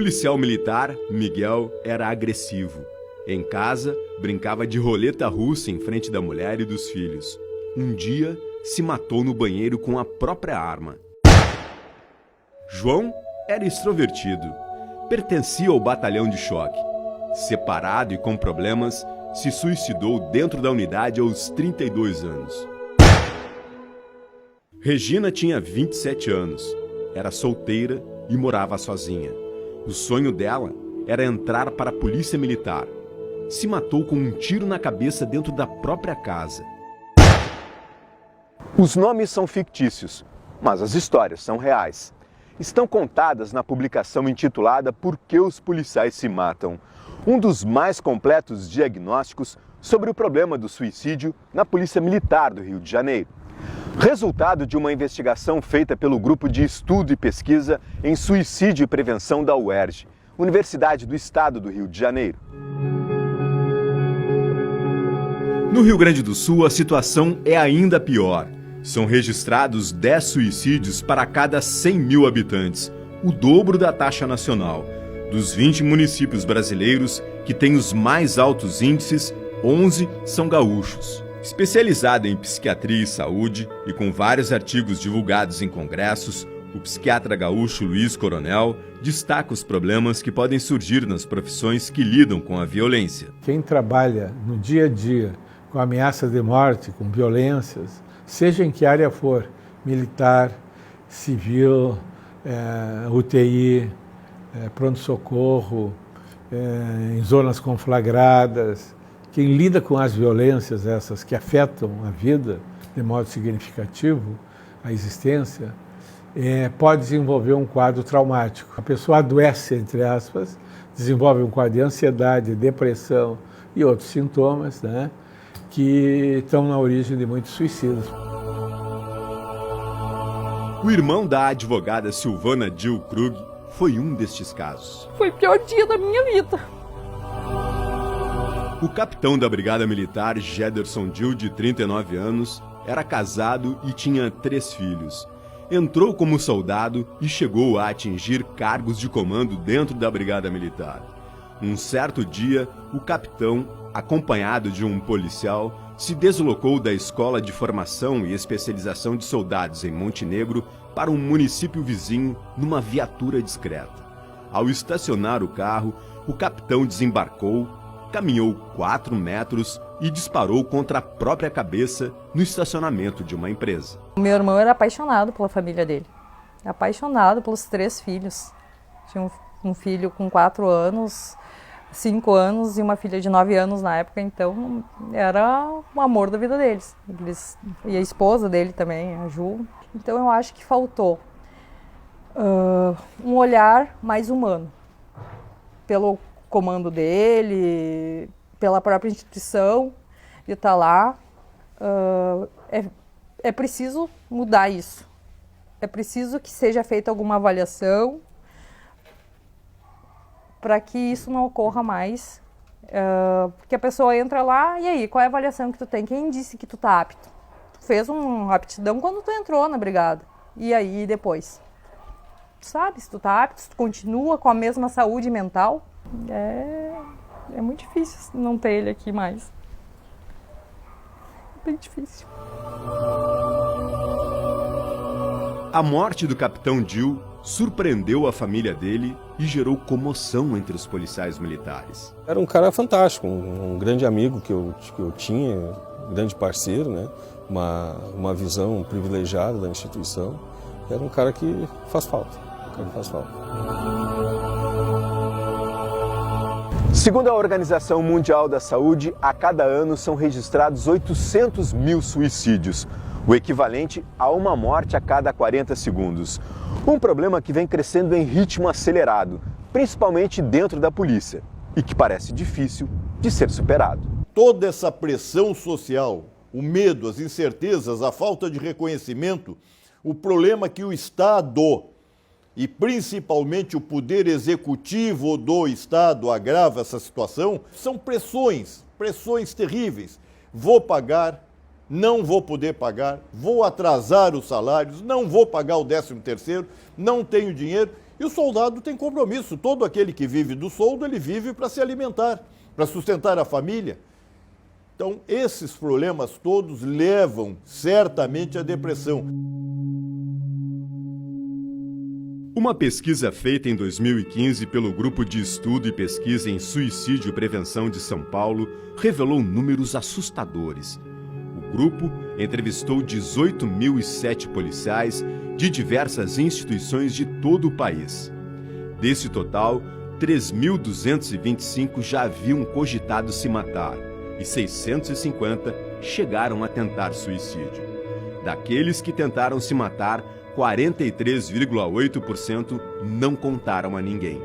policial militar, Miguel, era agressivo. Em casa, brincava de roleta russa em frente da mulher e dos filhos. Um dia, se matou no banheiro com a própria arma. João era extrovertido. Pertencia ao batalhão de choque. Separado e com problemas, se suicidou dentro da unidade aos 32 anos. Regina tinha 27 anos. Era solteira e morava sozinha. O sonho dela era entrar para a polícia militar. Se matou com um tiro na cabeça dentro da própria casa. Os nomes são fictícios, mas as histórias são reais. Estão contadas na publicação intitulada Por que os policiais se matam? Um dos mais completos diagnósticos sobre o problema do suicídio na Polícia Militar do Rio de Janeiro. Resultado de uma investigação feita pelo Grupo de Estudo e Pesquisa em Suicídio e Prevenção da UERJ, Universidade do Estado do Rio de Janeiro. No Rio Grande do Sul, a situação é ainda pior. São registrados 10 suicídios para cada 100 mil habitantes, o dobro da taxa nacional. Dos 20 municípios brasileiros que têm os mais altos índices, 11 são gaúchos. Especializado em psiquiatria e saúde e com vários artigos divulgados em congressos, o psiquiatra gaúcho Luiz Coronel destaca os problemas que podem surgir nas profissões que lidam com a violência. Quem trabalha no dia a dia com ameaças de morte, com violências, seja em que área for, militar, civil, UTI, pronto-socorro, em zonas conflagradas, quem lida com as violências essas que afetam a vida de modo significativo, a existência, pode desenvolver um quadro traumático. A pessoa adoece, entre aspas, desenvolve um quadro de ansiedade, depressão e outros sintomas, né, que estão na origem de muitos suicídios. O irmão da advogada Silvana Dil Krug foi um destes casos. Foi o pior dia da minha vida. O capitão da Brigada Militar, Gederson Dil, de 39 anos, era casado e tinha 3 filhos. Entrou como soldado e chegou a atingir cargos de comando dentro da Brigada Militar. Um certo dia, o capitão, acompanhado de um policial, se deslocou da Escola de Formação e Especialização de Soldados em Montenegro para um município vizinho numa viatura discreta. Ao estacionar o carro, o capitão desembarcou, caminhou 4 metros e disparou contra a própria cabeça no estacionamento de uma empresa. O meu irmão era apaixonado pela família dele, apaixonado pelos 3 filhos. Tinha um filho com 4 anos, 5 anos e uma filha de 9 anos na época, então era o amor da vida deles. E a esposa dele também, a Ju. Então eu acho que faltou um olhar mais humano pelo comando dele, pela própria instituição de estar lá. É preciso mudar isso. É preciso que seja feita alguma avaliação para que isso não ocorra mais. Porque a pessoa entra lá, e aí, qual é a avaliação que tu tem? Quem disse que tu tá apto? Tu fez uma aptidão quando tu entrou na brigada. E aí, depois? Tu sabe se tu tá apto, se tu continua com a mesma saúde mental. É muito difícil não ter ele aqui mais. É bem difícil. A morte do capitão Dil surpreendeu a família dele e gerou comoção entre os policiais militares. Era um cara fantástico, um grande amigo que eu tinha, um grande parceiro, né? Uma visão privilegiada da instituição. Era um cara que faz falta. Segundo a Organização Mundial da Saúde, a cada ano são registrados 800 mil suicídios, o equivalente a uma morte a cada 40 segundos. Um problema que vem crescendo em ritmo acelerado, principalmente dentro da polícia, e que parece difícil de ser superado. Toda essa pressão social, o medo, as incertezas, a falta de reconhecimento, o problema que o Estado e principalmente o poder executivo do Estado agrava essa situação, são pressões terríveis. Vou pagar, não vou poder pagar, vou atrasar os salários, não vou pagar o 13º, não tenho dinheiro. E o soldado tem compromisso. Todo aquele que vive do soldo, ele vive para se alimentar, para sustentar a família. Então, esses problemas todos levam certamente à depressão. Uma pesquisa feita em 2015 pelo Grupo de Estudo e Pesquisa em Suicídio e Prevenção de São Paulo revelou números assustadores. O grupo entrevistou 18.007 policiais de diversas instituições de todo o país. Desse total, 3.225 já haviam cogitado se matar e 650 chegaram a tentar suicídio. Daqueles que tentaram se matar, 43,8% não contaram a ninguém.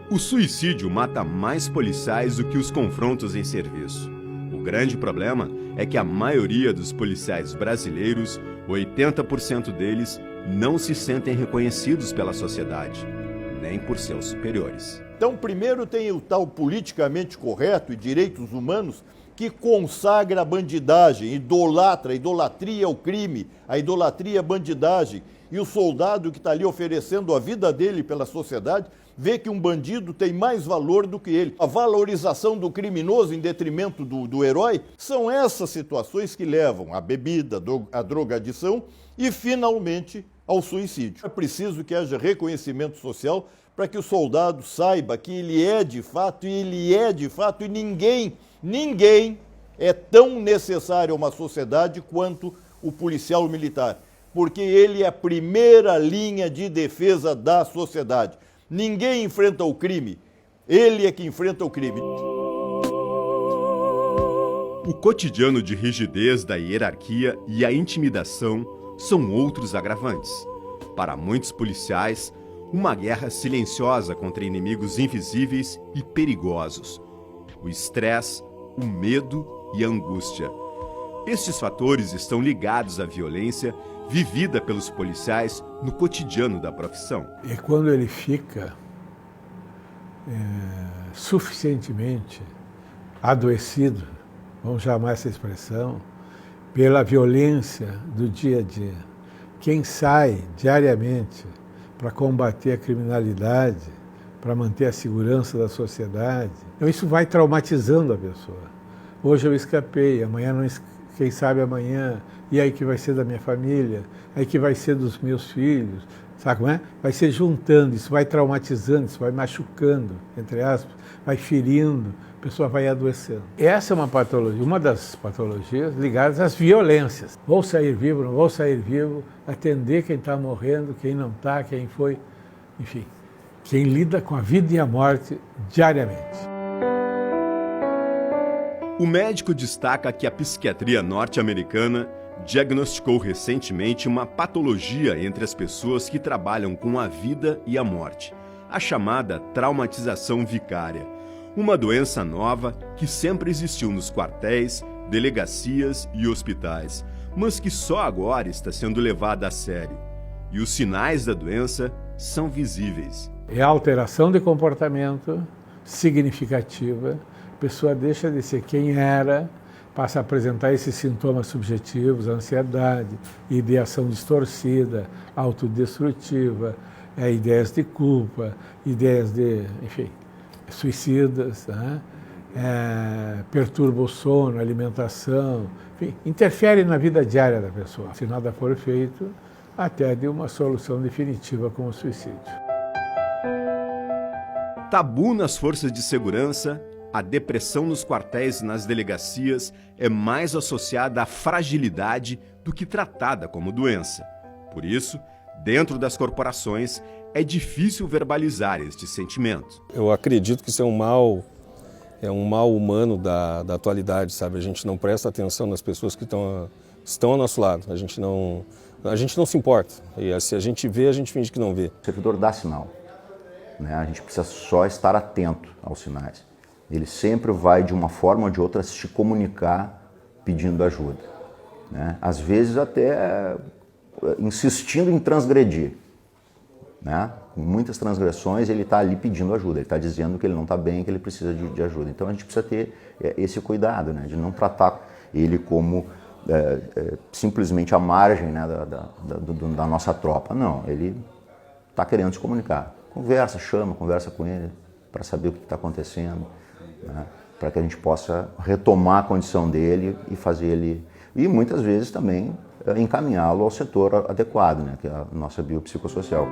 O suicídio mata mais policiais do que os confrontos em serviço. O grande problema é que a maioria dos policiais brasileiros, 80% deles, não se sentem reconhecidos pela sociedade, nem por seus superiores. Então, primeiro tem o tal politicamente correto e direitos humanos, que consagra a bandidagem, idolatra, a idolatria ao crime, a idolatria à bandidagem. E o soldado que está ali oferecendo a vida dele pela sociedade, vê que um bandido tem mais valor do que ele. A valorização do criminoso em detrimento do herói, são essas situações que levam à bebida, à drogadição e, finalmente, ao suicídio. É preciso que haja reconhecimento social para que o soldado saiba que ele é de fato, e ninguém é tão necessário a uma sociedade quanto o policial militar, porque ele é a primeira linha de defesa da sociedade. Ninguém enfrenta o crime, ele é que enfrenta o crime. O cotidiano de rigidez da hierarquia e a intimidação são outros agravantes. Para muitos policiais, uma guerra silenciosa contra inimigos invisíveis e perigosos. O estresse, o medo e a angústia. Estes fatores estão ligados à violência vivida pelos policiais no cotidiano da profissão. E quando ele fica suficientemente adoecido, vamos chamar essa expressão, pela violência do dia a dia, quem sai diariamente para combater a criminalidade, para manter a segurança da sociedade, então isso vai traumatizando a pessoa. Hoje eu escapei, amanhã não, quem sabe amanhã, e aí que vai ser da minha família, aí que vai ser dos meus filhos, sabe como é? Vai se juntando, isso vai traumatizando, isso vai machucando, entre aspas, vai ferindo, a pessoa vai adoecendo. Essa é uma patologia, uma das patologias ligadas às violências. Vou sair vivo, não vou sair vivo, atender quem está morrendo, quem não está, quem foi, enfim, quem lida com a vida e a morte diariamente. O médico destaca que a psiquiatria norte-americana diagnosticou recentemente uma patologia entre as pessoas que trabalham com a vida e a morte, a chamada traumatização vicária, uma doença nova que sempre existiu nos quartéis, delegacias e hospitais, mas que só agora está sendo levada a sério. E os sinais da doença são visíveis. É a alteração de comportamento significativa, a pessoa deixa de ser quem era, passa a apresentar esses sintomas subjetivos, ansiedade, ideação distorcida, autodestrutiva, ideias de culpa, ideias de, enfim, suicidas, né? Perturba o sono, a alimentação, enfim, interfere na vida diária da pessoa. Se nada for feito, até de uma solução definitiva como o suicídio. Tabu nas forças de segurança, a depressão nos quartéis e nas delegacias é mais associada à fragilidade do que tratada como doença. Por isso, dentro das corporações, é difícil verbalizar este sentimento. Eu acredito que isso é um mal humano da atualidade, sabe? A gente não presta atenção nas pessoas que estão ao nosso lado. A gente não se importa. E se a gente vê, a gente finge que não vê. O servidor dá sinal, né? A gente precisa só estar atento aos sinais. Ele sempre vai, de uma forma ou de outra, se comunicar pedindo ajuda, né? Às vezes até insistindo em transgredir, né? Com muitas transgressões ele está ali pedindo ajuda, ele está dizendo que ele não está bem, que ele precisa de ajuda. Então a gente precisa ter esse cuidado, né? De não tratar ele como simplesmente à margem, né, da nossa tropa. Não, ele está querendo se comunicar. Conversa com ele para saber o que está acontecendo, né, para que a gente possa retomar a condição dele e fazer ele... E muitas vezes também encaminhá-lo ao setor adequado, né, que é a nossa biopsicossocial.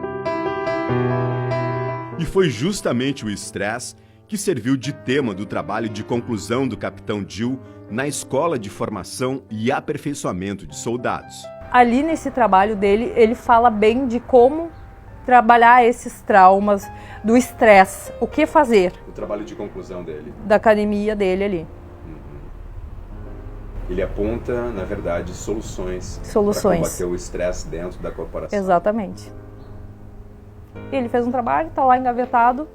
E foi justamente o estresse que serviu de tema do trabalho de conclusão do Capitão Gil na Escola de Formação e Aperfeiçoamento de Soldados. Ali nesse trabalho dele, ele fala bem de como trabalhar esses traumas, do estresse, o que fazer. O trabalho de conclusão dele. Da academia dele ali. Ele aponta, na verdade, soluções. Para combater o estresse dentro da corporação. Exatamente. Ele fez um trabalho, está lá engavetado,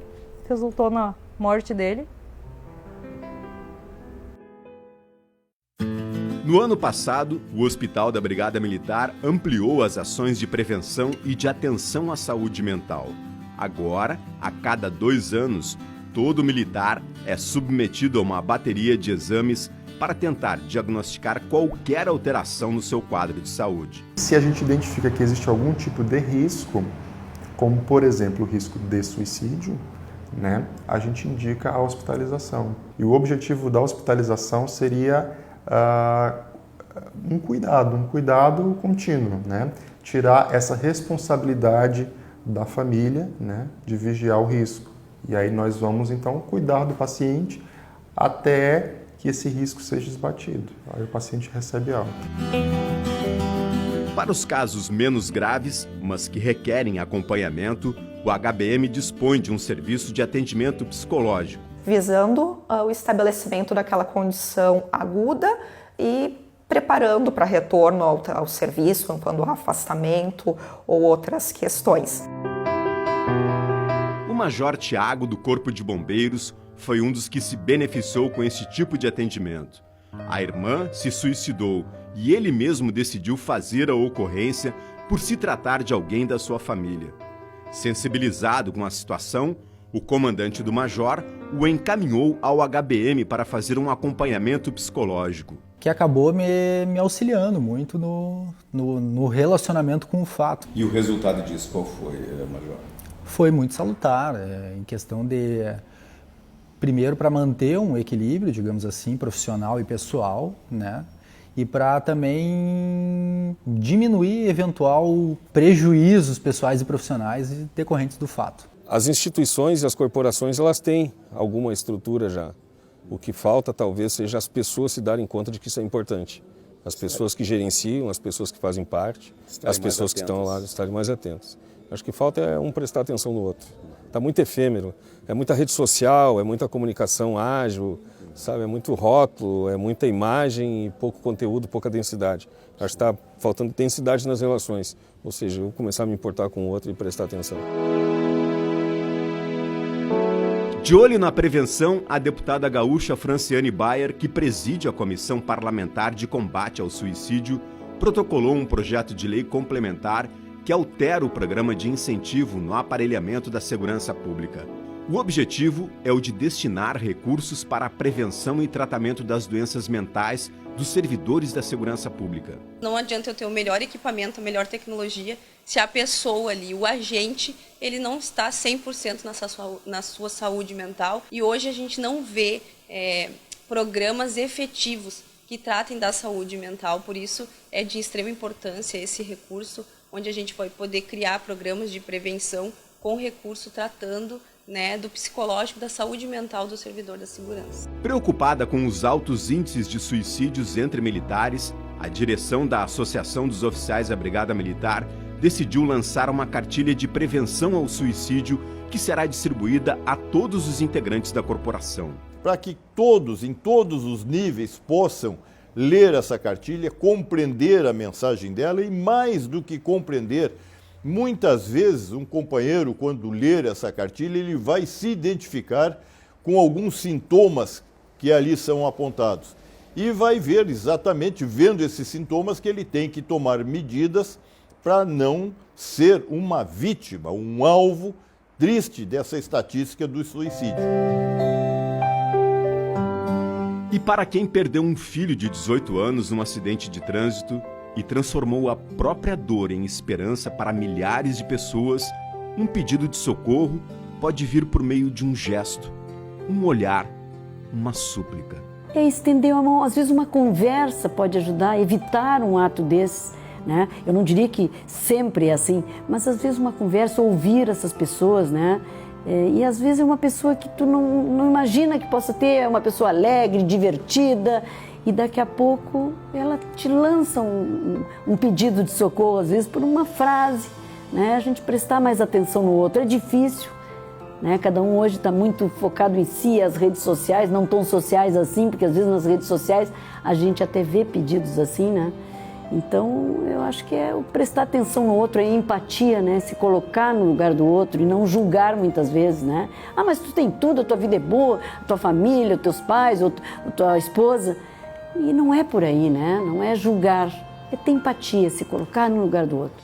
resultou na morte dele. No ano passado, o Hospital da Brigada Militar ampliou as ações de prevenção e de atenção à saúde mental. Agora, a cada 2 anos, todo militar é submetido a uma bateria de exames para tentar diagnosticar qualquer alteração no seu quadro de saúde. Se a gente identifica que existe algum tipo de risco, como por exemplo o risco de suicídio, né, a gente indica a hospitalização. E o objetivo da hospitalização seria um cuidado contínuo, né? Tirar essa responsabilidade da família, né, de vigiar o risco. E aí nós vamos então cuidar do paciente até que esse risco seja esbatido. Aí o paciente recebe alta. Para os casos menos graves, mas que requerem acompanhamento, o HBM dispõe de um serviço de atendimento psicológico, visando o estabelecimento daquela condição aguda e preparando para retorno ao serviço, quando há afastamento ou outras questões. O Major Tiago, do Corpo de Bombeiros, foi um dos que se beneficiou com esse tipo de atendimento. A irmã se suicidou e ele mesmo decidiu fazer a ocorrência por se tratar de alguém da sua família. Sensibilizado com a situação, o comandante do Major o encaminhou ao HBM para fazer um acompanhamento psicológico. Que acabou me auxiliando muito no relacionamento com o fato. E o resultado disso qual foi, Major? Foi muito salutar, em questão de, primeiro, para manter um equilíbrio, digamos assim, profissional e pessoal, né? E para também diminuir eventual prejuízos pessoais e profissionais decorrentes do fato. As instituições e as corporações, elas têm alguma estrutura já. O que falta talvez seja as pessoas se darem conta de que isso é importante. As pessoas que gerenciam, as pessoas que fazem parte, as pessoas que estão lá estarem mais atentas. Acho que falta é um prestar atenção no outro. Está muito efêmero, é muita rede social, é muita comunicação ágil, sabe? É muito rótulo, é muita imagem e pouco conteúdo, pouca densidade. Acho que está faltando densidade nas relações, ou seja, eu começar a me importar com o outro e prestar atenção. De olho na prevenção, a deputada gaúcha Franciane Bayer, que preside a Comissão Parlamentar de Combate ao Suicídio, protocolou um projeto de lei complementar que altera o programa de incentivo no aparelhamento da segurança pública. O objetivo é o de destinar recursos para a prevenção e tratamento das doenças mentais dos servidores da segurança pública. Não adianta eu ter o melhor equipamento, a melhor tecnologia, se a pessoa ali, o agente, ele não está 100% na sua saúde mental. E hoje a gente não vê programas efetivos que tratem da saúde mental, por isso é de extrema importância esse recurso, onde a gente vai poder criar programas de prevenção com recurso tratando do psicológico, da saúde mental do servidor da segurança. Preocupada com os altos índices de suicídios entre militares, a direção da Associação dos Oficiais da Brigada Militar decidiu lançar uma cartilha de prevenção ao suicídio que será distribuída a todos os integrantes da corporação. Para que todos, em todos os níveis, possam ler essa cartilha, compreender a mensagem dela e, mais do que compreender, muitas vezes um companheiro, quando ler essa cartilha, ele vai se identificar com alguns sintomas que ali são apontados. E vai ver exatamente, vendo esses sintomas, que ele tem que tomar medidas para não ser uma vítima, um alvo triste dessa estatística do suicídio. E para quem perdeu um filho de 18 anos num acidente de trânsito e transformou a própria dor em esperança para milhares de pessoas, um pedido de socorro pode vir por meio de um gesto, um olhar, uma súplica. É estender a mão, às vezes uma conversa pode ajudar a evitar um ato desses, né? Eu não diria que sempre é assim, mas às vezes uma conversa, ouvir essas pessoas, né? E às vezes é uma pessoa que tu não imagina que possa ter, uma pessoa alegre, divertida, e daqui a pouco ela te lança um pedido de socorro, às vezes por uma frase, né? A gente prestar mais atenção no outro, é difícil, né? Cada um hoje está muito focado em si, as redes sociais não tão sociais assim, porque às vezes nas redes sociais a gente até vê pedidos assim, né? Então, eu acho que é o prestar atenção no outro, é empatia, né? Se colocar no lugar do outro e não julgar muitas vezes, né? Ah, mas tu tem tudo, a tua vida é boa, a tua família, os teus pais, a tua esposa. E não é por aí, né? Não é julgar, é ter empatia, se colocar no lugar do outro.